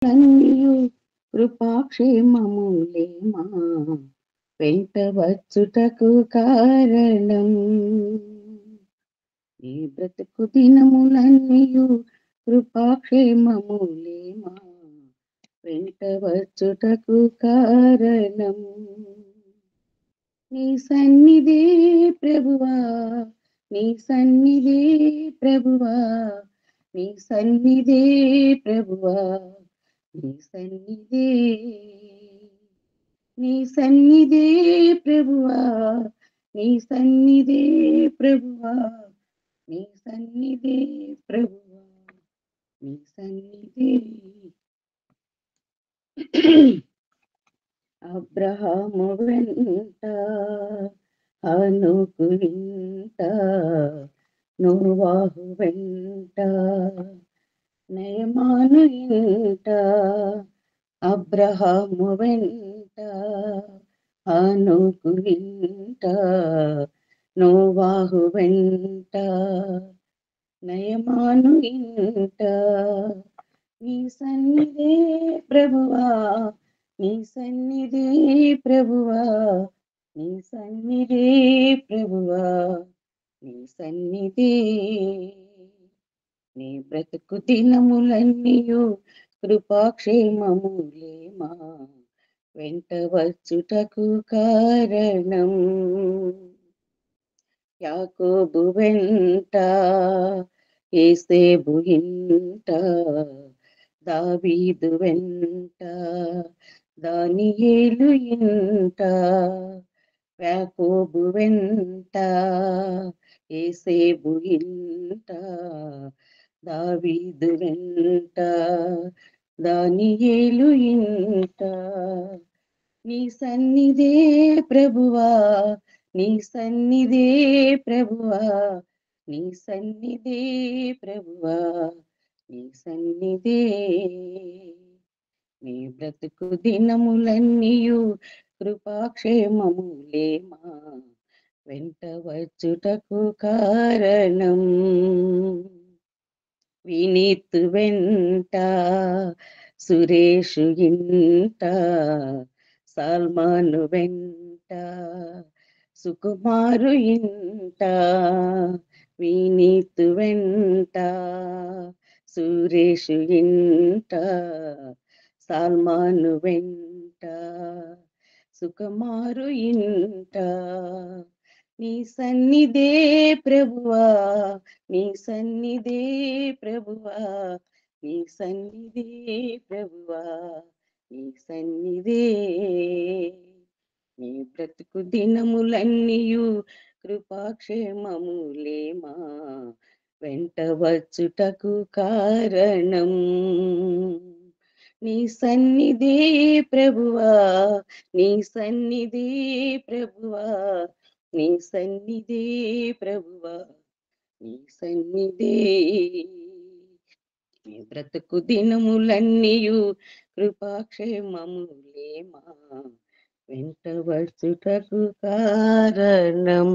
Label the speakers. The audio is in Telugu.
Speaker 1: అన్నియు కృపాక్షేమములే మా వెంట వచ్చుటకు కారణం. ఈ బ్రతుకు దినములన్నీయు కృపాక్షేమములే మా వెంట వచ్చుటకు కారణం. నీ సన్నిధే ప్రభువా, నీ సన్నిధే ప్రభువా, నీ సన్నిధే ప్రభువా, నీ సన్నిధే, నీ సన్నిధే ప్రభువా, నీ సన్నిధే ప్రభువా, నీ సన్నిధే ప్రభువా, నీ సన్నిధే. అబ్రహాము వెంట హనోకు వెంట నోవాహు వెంట నయమాను ఇంట. అబ్రహాము వెంట హనోకు వెంట నోవాహు వెంట నయమాను ఇంట. నీ సన్నిధే ప్రభువా, నీ సన్నిధే ప్రభువా, నీ సన్నిధే ప్రభువా, నీ సన్నిధే. నీ బ్రతుకు దినములన్నీయు కృపాక్షేమములే మా వెంట వచ్చుటకు కారణం. యాకోబు వెంట యేసేపు ఇంట దావీదు వెంట దానియేలు ఇంట. యాకోబు వెంట యేసేపు ఇంట దావీదు వెంట దానియేలు ఇంట. నీ సన్నిధే ప్రభువా, నీ సన్నిధే ప్రభువా, నీ సన్నిధే ప్రభువా, నీ సన్నిధే. నీ బ్రతుకు దినములన్నీయు కృపాక్షేమములే మా వెంట వచ్చుటకు కారణం. వినీతు వెంట సురేషు ఇంట సల్మాను వెంట సుకుమారు ఇంట. వినీతు వెంట సురేషు ఇంట సల్మాను వెంట సుకుమారు ఇంట. నీ సన్నిధే ప్రభువా, నీ సన్నిధే ప్రభువా, నీ సన్నిధే ప్రభువా, నీ సన్నిధే. నీ బ్రతుకు దినములన్నీయు కృపాక్షేమములే మా వెంట వచ్చుటకు కారణం. నీ సన్నిధే ప్రభువా, నీ సన్నిధే ప్రభువా, నీ సన్నిధే ప్రభువా, నీ సన్నిధే. నీ బ్రతుకు దినములన్నీయు కృపాక్షేమములే మా వెంట వచ్చుటకు కారణం.